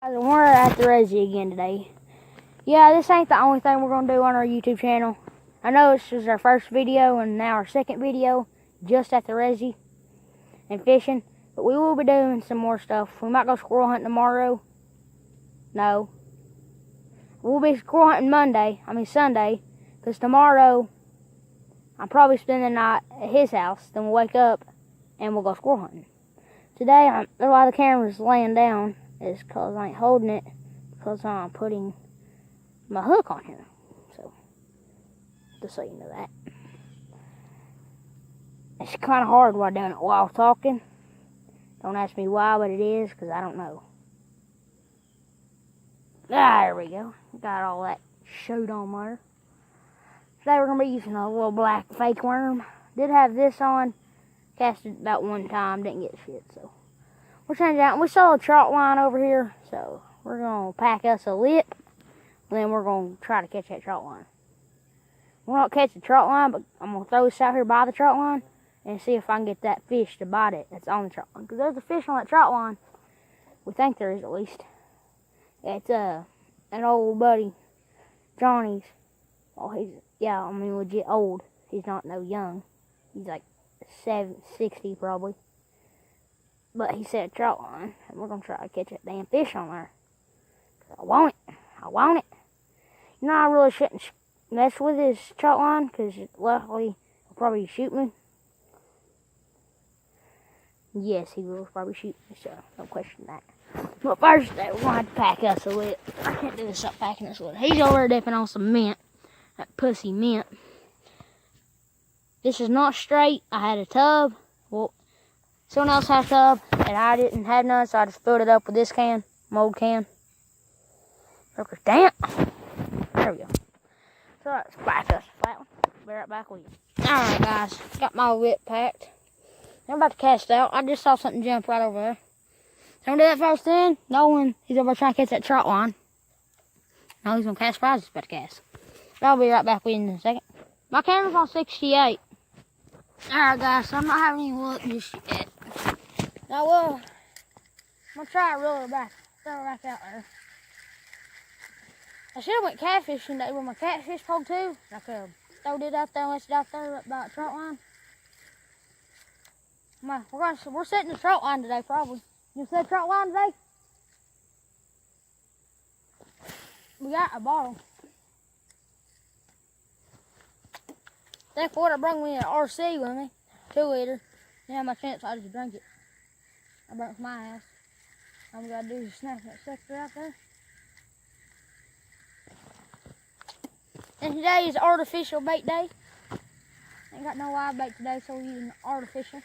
We're at the resi again today. Yeah, this ain't the only thing we're going to do on our YouTube channel. I know this is our first video and now our second video just at the resi and fishing. But we will be doing some more stuff. We might go squirrel hunting tomorrow. No. We'll be squirrel hunting Sunday. Because tomorrow, I'm probably spending the night at his house. Then we'll wake up and we'll go squirrel hunting. Today, that's why the camera's laying down. Is because I ain't holding it. Because I'm putting my hook on here. So, just so you know that. It's kind of hard while doing it while talking. Don't ask me why, but it is, because I don't know. There we go. Got all that showed on there. Today we're going to be using a little black fake worm. Did have this on. Casted about one time. Didn't get shit, so. We're changing out. We saw a trout line over here, so we're going to pack us a lip. And then we're going to try to catch that trout line. We won't catch the trout line, but I'm going to throw this out here by the trout line and see if I can get that fish to bite it that's on the trout line. Because there's a fish on that trout line. We think there is, at least. It's an old buddy, Johnny's. Oh, he's, legit old. He's not no young. He's like 60 probably. But he said a trout line, and we're going to try to catch that damn fish on there. I want it. I want it. You know, I really shouldn't mess with this trout line, because luckily he'll probably shoot me. Yes, he will probably shoot me, so don't question that. But first, we're going to have to pack us a lip. I can't do this without packing us a lip. He's over there dipping on some mint. That pussy mint. This is not straight. I had a tub. Well, someone else had a tub, and I didn't have none, so I just filled it up with this can, mold can. Look, damn. There we go. So let's back us a flat one. Be right back with you. Alright, guys. Got my whip packed. I'm about to cast out. I just saw something jump right over there. So I'm going to do that first then, knowing he's over trying to catch that trout line. Now he's going to cast prizes, about to cast. But I'll be right back with you in a second. My camera's on 68. Alright, guys, so I'm not having any luck just yet. Now, I'm going to try to reel her back. Throw her back out there. I should have went catfishing today with my catfish pole too. I could have thrown it out there and left it out there by the trout line. We're setting the trout line today, probably. You set trout line today? We got a bottle. Therefore, I brought me an RC with me, 2 liter. Yeah, my chance I just drank it. I brought it from my house. All we gotta do is snap that sucker out there. And today is artificial bait day. Ain't got no live bait today, so we're using artificial.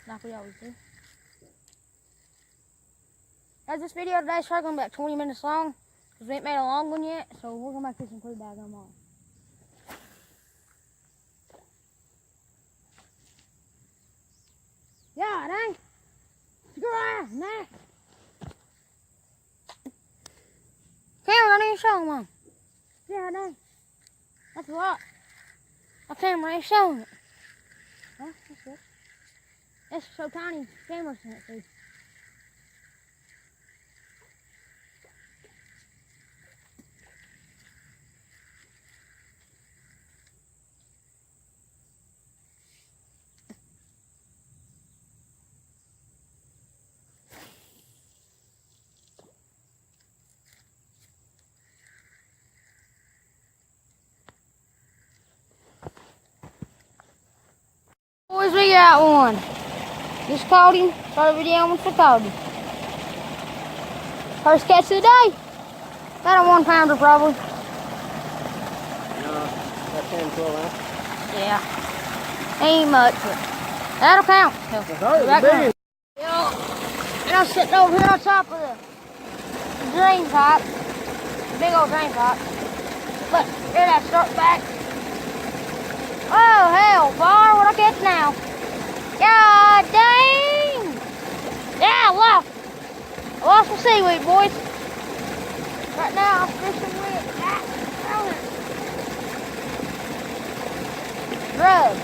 Like we always do. Guys, this video today is probably going to be about 20 minutes long, because we ain't made a long one yet, so we're going to make this include bag on all. Yeah, dang. Nah. Camera, don't even show them on. Yeah, dang. That's a lot. My camera ain't showing it. Huh? That's good. It's so tiny, camera can't see. Boys, we got one. Just caught him. Started the video once I caught him. First catch of the day. About a 1 pounder probably. About 10, 12 ounces. Yeah. Ain't much, but that'll count. And I'm sitting over here on top of the drain pipe. Big old drain pipe. Look, hear that start back. Oh, hell, far. What I catch now? God dang! Yeah, I lost. I lost some seaweed, boys. Right now, I'm fishing with grub.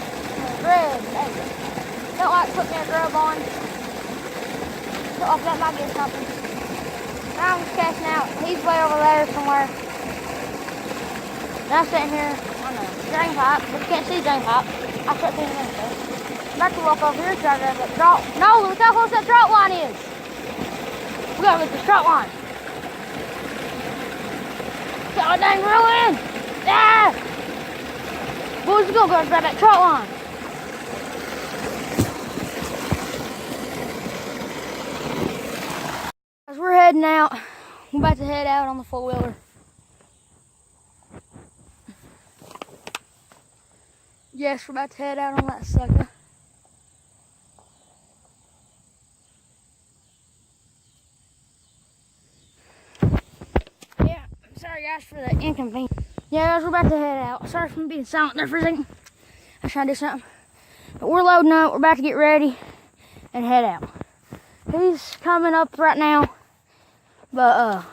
Don't like putting that grub on. Feel like that might get something. I'm just casting out. He's way over there somewhere. And I'm sitting here on the drain pipe, but you can't see the drain pipe. I'll start seeing it later. I'm about to walk over here and try to grab that trot. No, look how close that trot line is. We gotta get this trot line. God dang, reel in. Ah! Boys, we gonna go grab that trot line. As we're heading out, we're about to head out on the four-wheeler. Yes, we're about to head out on that sucker. Yeah, sorry guys for the inconvenience. Yeah guys, we're about to head out. Sorry for being silent there for a second. I was trying to do something. But we're loading up, we're about to get ready and head out. He's coming up right now. But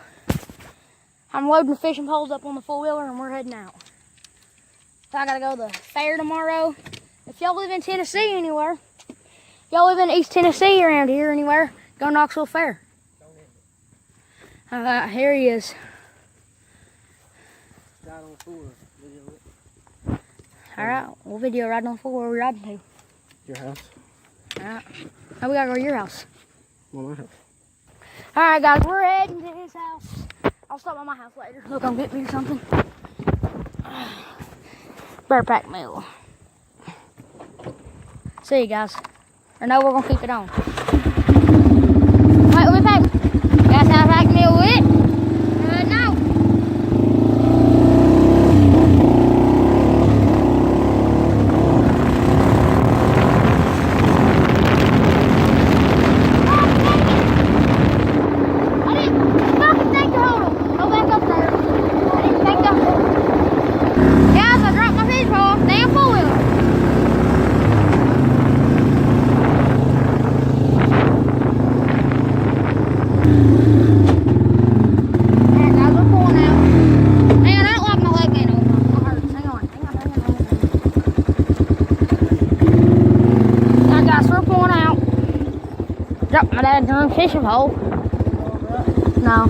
I'm loading the fishing poles up on the four-wheeler and we're heading out. So I gotta go to the fair tomorrow. If y'all live in Tennessee anywhere, y'all live in East Tennessee around here anywhere, go Knoxville Fair. Here he is. Ride on the floor. Video it. Alright, we'll video riding on the floor. Where we're riding to. Your house. Alright. Now we gotta go to your house. Well, my house. Alright guys, we're heading to his house. I'll stop by my house later. He'll come get me or something. Bear pack meal. See you guys. Or no, we're gonna keep it on. Wait, we pack. Guys, have a pack meal with it? No. Drop my dad's fishing pole. No.